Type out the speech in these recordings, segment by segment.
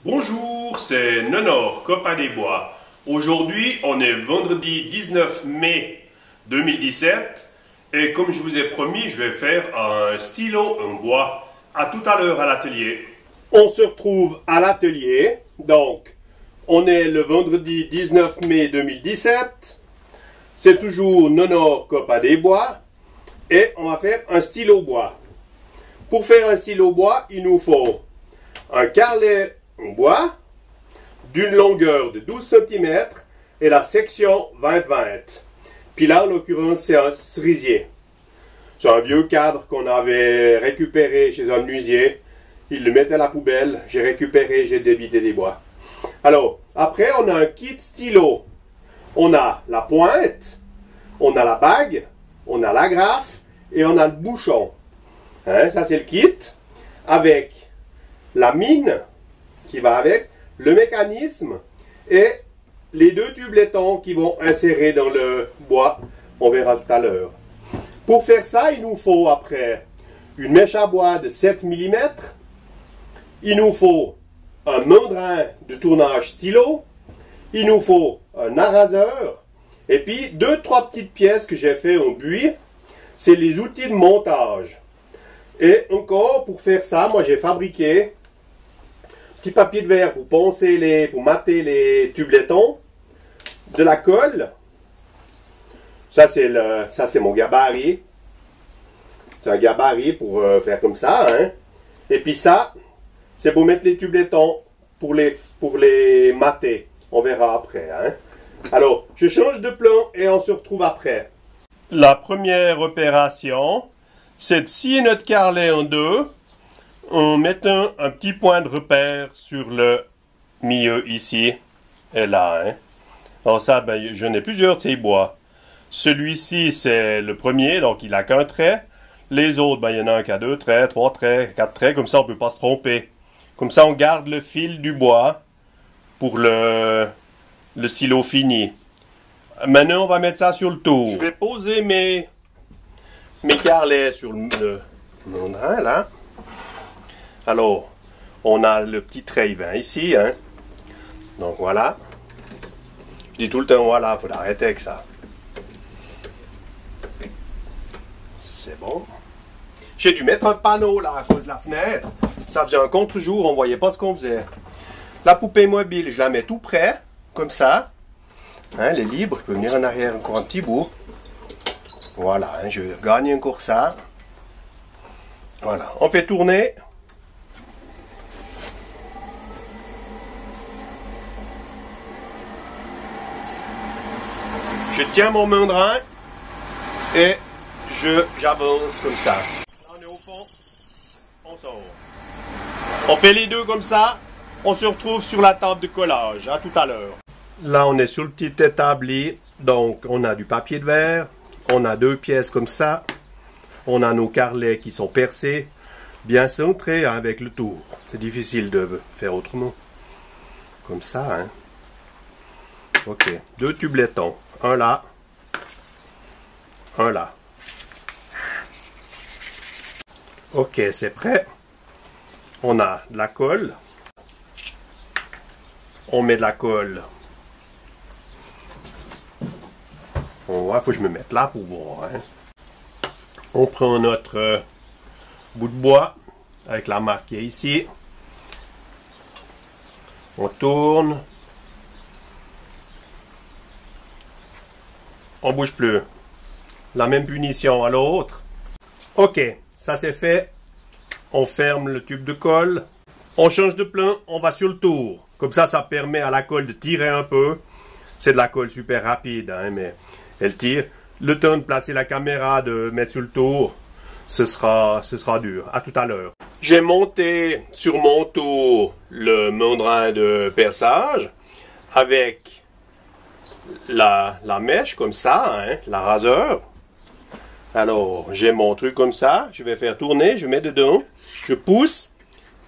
Bonjour, c'est Nonor, copain des bois. Aujourd'hui, on est vendredi 19 mai 2017 et comme je vous ai promis, je vais faire un stylo en bois. À tout à l'heure à l'atelier. On se retrouve à l'atelier, donc on est le vendredi 19 mai 2017. C'est toujours Nonor, copain des bois et on va faire un stylo bois. Pour faire un stylo bois, il nous faut un carrelet en bois d'une longueur de 12 cm et la section 20-20. Puis là, en l'occurrence, c'est un cerisier. C'est un vieux cadre qu'on avait récupéré chez un menuisier. Il le mettait à la poubelle. J'ai récupéré, j'ai débité des bois. Alors, après, on a un kit stylo. On a la pointe, on a la bague, on a l'agrafe et on a le bouchon. Hein, ça, c'est le kit avec la mine qui va avec, le mécanisme et les deux tublettons qui vont insérer dans le bois. On verra tout à l'heure. Pour faire ça, il nous faut après une mèche à bois de 7 mm. Il nous faut un mandrin de tournage stylo. Il nous faut un araseur. Et puis 2-3 petites pièces que j'ai fait en buis. C'est les outils de montage. Et encore, pour faire ça, moi j'ai fabriqué petit papier de verre pour poncer pour mater les tublettons, de la colle. Ça c'est mon gabarit. C'est un gabarit pour faire comme ça, hein. Et puis ça, c'est pour mettre les tublettons pour les mater. On verra après, hein. Alors, je change de plan et on se retrouve après. La première opération, c'est de scier notre carrelet en deux en mettant un petit point de repère sur le milieu ici et là. Hein. Alors ça, ben, j'en ai plusieurs de ces bois. Celui-ci, c'est le premier, donc il n'a qu'un trait. Les autres, ben, il y en a un qui a 2 traits, 3 traits, 4 traits. Comme ça, on ne peut pas se tromper. Comme ça, on garde le fil du bois pour le stylo fini. Maintenant, on va mettre ça sur le tour. Je vais poser mes carrelets sur le mandrin, là. Alors, on a le petit trait 20 ici, hein. Donc voilà. Je dis tout le temps voilà, il faut arrêter avec ça. C'est bon. J'ai dû mettre un panneau là à cause de la fenêtre. Ça faisait un contre-jour, on voyait pas ce qu'on faisait. La poupée mobile, je la mets tout près, comme ça. Hein, elle est libre, je peux venir en arrière encore un petit bout. Voilà, hein, je gagne encore ça. Voilà, on fait tourner. Je tiens mon mandrin et j'avance comme ça. Là, on est au fond, on sort. On fait les deux comme ça, on se retrouve sur la table de collage. À tout à l'heure. Là, on est sur le petit établi, donc on a du papier de verre, on a 2 pièces comme ça, on a nos carrelets qui sont percés, bien centrés hein, avec le tour. C'est difficile de faire autrement. Comme ça, hein. Ok, 2 tublettons. Un là, un là. Ok, c'est prêt. On a de la colle. On met de la colle. On voit, faut que je me mette là pour voir. Hein. On prend notre bout de bois avec la marque qui est ici. On tourne. On bouge plus. La même punition à l'autre. Ok, ça c'est fait. On ferme le tube de colle. On change de plan, on va sur le tour. Comme ça, ça permet à la colle de tirer un peu. C'est de la colle super rapide, hein, mais elle tire. Le temps de placer la caméra, de mettre sur le tour, ce sera dur. À tout à l'heure. J'ai monté sur mon tour le mandrin de perçage avec la mèche comme ça, hein, la raseur. Alors, j'ai mon truc comme ça, je vais faire tourner, je mets dedans, je pousse,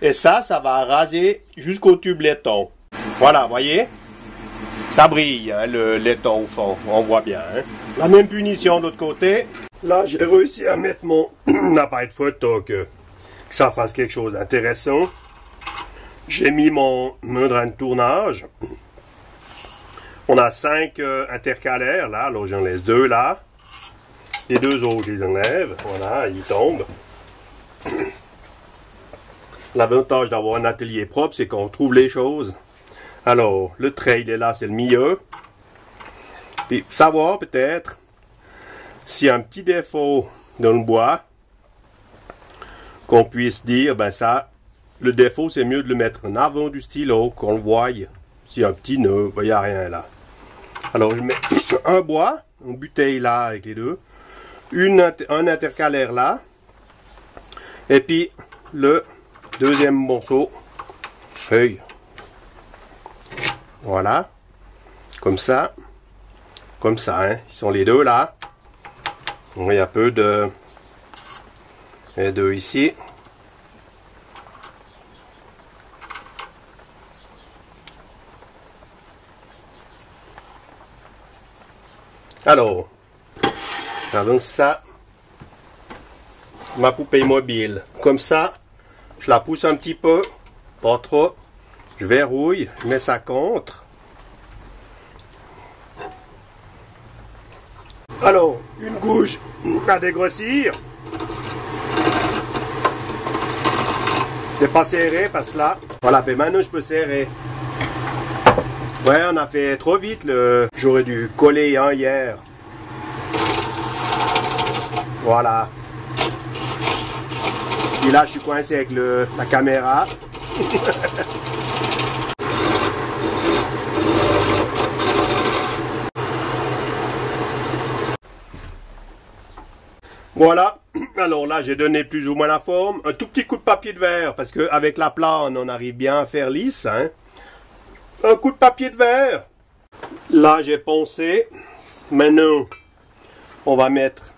et ça va raser jusqu'au tube laiton. Voilà, voyez? Ça brille, hein, le laiton au fond, on voit bien. Hein. La même punition de l'autre côté. Là, j'ai réussi à mettre mon appareil photo que ça fasse quelque chose d'intéressant. J'ai mis mon drain de tournage. On a 5 intercalaires là, alors j'en laisse 2 là. Les 2 autres, je les enlève. Voilà, ils tombent. L'avantage d'avoir un atelier propre, c'est qu'on trouve les choses. Alors, le trait, il est là, c'est le milieu. Puis, savoir peut-être s'il y a un petit défaut dans le bois, qu'on puisse dire, ben ça, le défaut, c'est mieux de le mettre en avant du stylo, qu'on le voie. S'il y a un petit nœud, ben, il n'y a rien là. Alors, je mets un bois, une bouteille là avec les deux, un intercalaire là, et puis le deuxième morceau, feuille. Voilà, comme ça, hein. Ils sont les deux là. Il y a peu de... et 2 ici. Alors, j'avance ça. Ma poupée mobile. Comme ça, je la pousse un petit peu, pas trop. Je verrouille, je mets ça contre. Alors, une gouge à dégrossir. C'est pas serré parce que là, voilà, mais maintenant je peux serrer. Ouais, on a fait trop vite, j'aurais dû coller un hier. Voilà. Et là, je suis coincé avec la caméra. Voilà. Alors là, j'ai donné plus ou moins la forme. Un tout petit coup de papier de verre, parce qu'avec la plane, on arrive bien à faire lisse. Hein. Un coup de papier de verre. Là, j'ai poncé. Maintenant, on va mettre...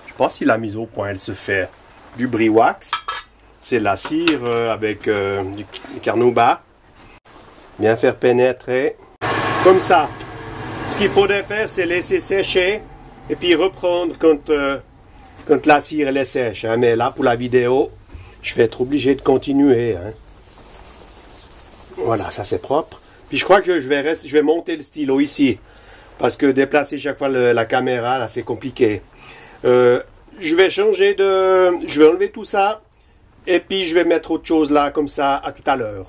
Je ne sais pas si la mise au point, elle se fait du bris wax. C'est la cire avec du carnauba. Bien faire pénétrer. Comme ça. Ce qu'il faudrait faire, c'est laisser sécher. Et puis reprendre quand la cire elle est sèche. Hein. Mais là, pour la vidéo, je vais être obligé de continuer. Hein. Voilà, ça c'est propre. Puis je crois que je vais monter le stylo ici. Parce que déplacer chaque fois la caméra, là, c'est compliqué. Je vais changer de... Je vais enlever tout ça. Et puis je vais mettre autre chose là, comme ça, à tout à l'heure.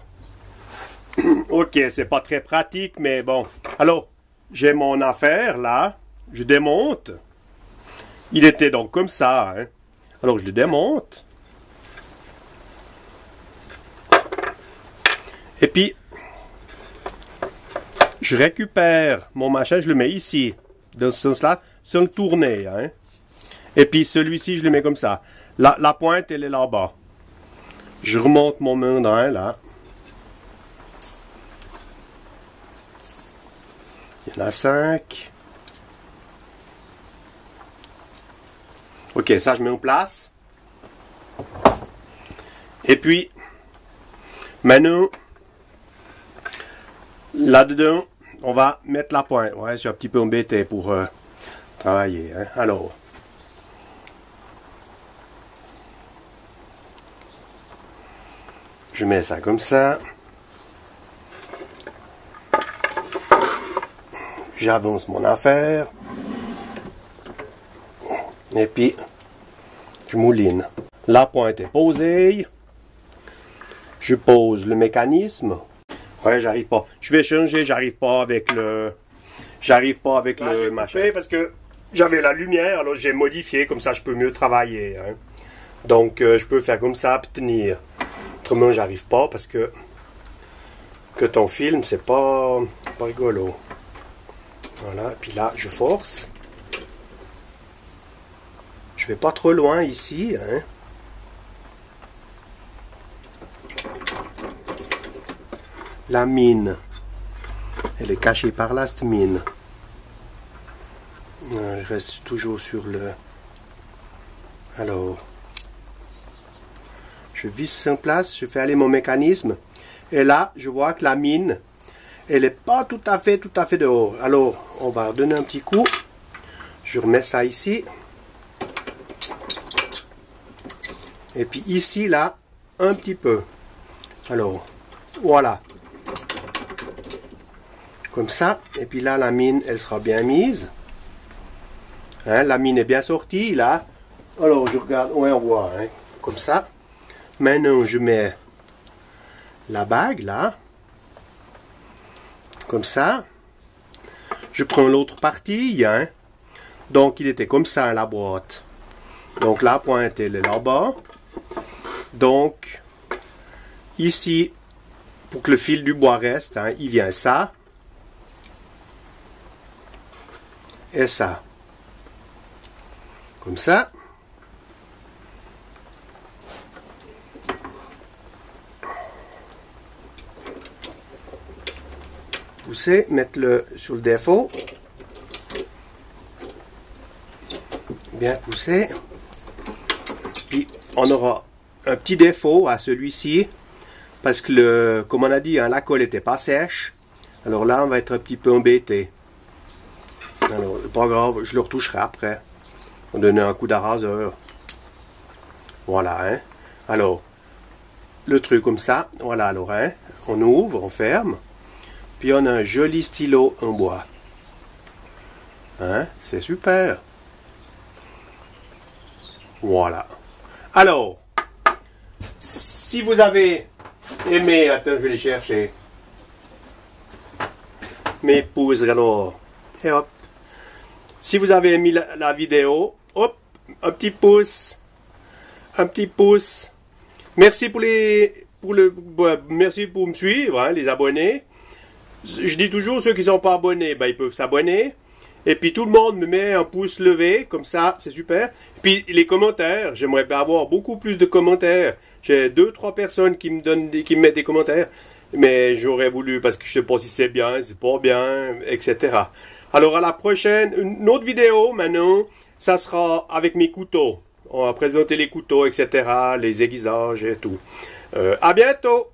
Ok, c'est pas très pratique, mais bon. Alors, j'ai mon affaire là. Je démonte. Il était donc comme ça. Hein. Alors je le démonte. Et puis, je récupère mon machin, je le mets ici. Dans ce sens-là, sans le tourner. Hein. Et puis celui-ci, je le mets comme ça. La pointe, elle est là-bas. Je remonte mon mandrin, là. Il y en a 5. Ok, ça, je mets en place. Et puis, maintenant, là-dedans, on va mettre la pointe. Ouais, je suis un petit peu embêté pour travailler. Hein. Alors, je mets ça comme ça. J'avance mon affaire. Et puis, je mouline. La pointe est posée. Je pose le mécanisme. Ouais, j'arrive pas. Je vais changer, j'arrive pas avec le... J'arrive pas avec le machin. Parce que j'avais la lumière, alors j'ai modifié, comme ça je peux mieux travailler. Hein. Donc, je peux faire comme ça, pour tenir. Autrement, j'arrive pas parce que ton film, c'est pas rigolo. Voilà, puis là, je force. Je vais pas trop loin ici. Hein. La mine. Elle est cachée par là, cette mine. Je reste toujours sur le... Alors... Je visse en place, je fais aller mon mécanisme. Et là, je vois que la mine, elle n'est pas tout à fait dehors. Alors, on va donner un petit coup. Je remets ça ici. Et puis ici, là, un petit peu. Alors, Voilà. Comme ça. Et puis là, la mine, elle sera bien mise. Hein, la mine est bien sortie, là. Alors, je regarde, ouais, on voit, hein, comme ça. Maintenant, je mets la bague, là. Comme ça. Je prends l'autre partie, hein. Donc, il était comme ça, la boîte. Donc, la pointe, elle est là-bas. Donc, ici, pour que le fil du bois reste, hein, il vient ça. Et ça. Comme ça. Pousser, mettre-le sur le défaut. Bien pousser. Puis on aura un petit défaut à celui-ci. Parce que, comme on a dit, hein, la colle n'était pas sèche. Alors là, on va être un petit peu embêté. Alors, pas grave, je le retoucherai après. On donne un coup d'arraseur. Voilà, hein. Alors, le truc comme ça, voilà, alors, hein. On ouvre, on ferme. Puis on a un joli stylo en bois. Hein, c'est super. Voilà. Alors, si vous avez aimé, attends, je vais les chercher. Mes pouces, alors. Et hop. Si vous avez aimé la vidéo, hop, un petit pouce. Un petit pouce. Merci merci pour me suivre, hein, les abonnés. Je dis toujours, ceux qui ne sont pas abonnés, ben, ils peuvent s'abonner. Et puis tout le monde me met un pouce levé, comme ça, c'est super. Et puis les commentaires, j'aimerais avoir beaucoup plus de commentaires. J'ai 2-3 personnes qui me mettent des commentaires. Mais j'aurais voulu, parce que je ne sais pas si c'est bien, si c'est pas bien, etc. Alors à la prochaine, une autre vidéo maintenant, ça sera avec mes couteaux. On va présenter les couteaux, etc., les aiguisages et tout. À bientôt!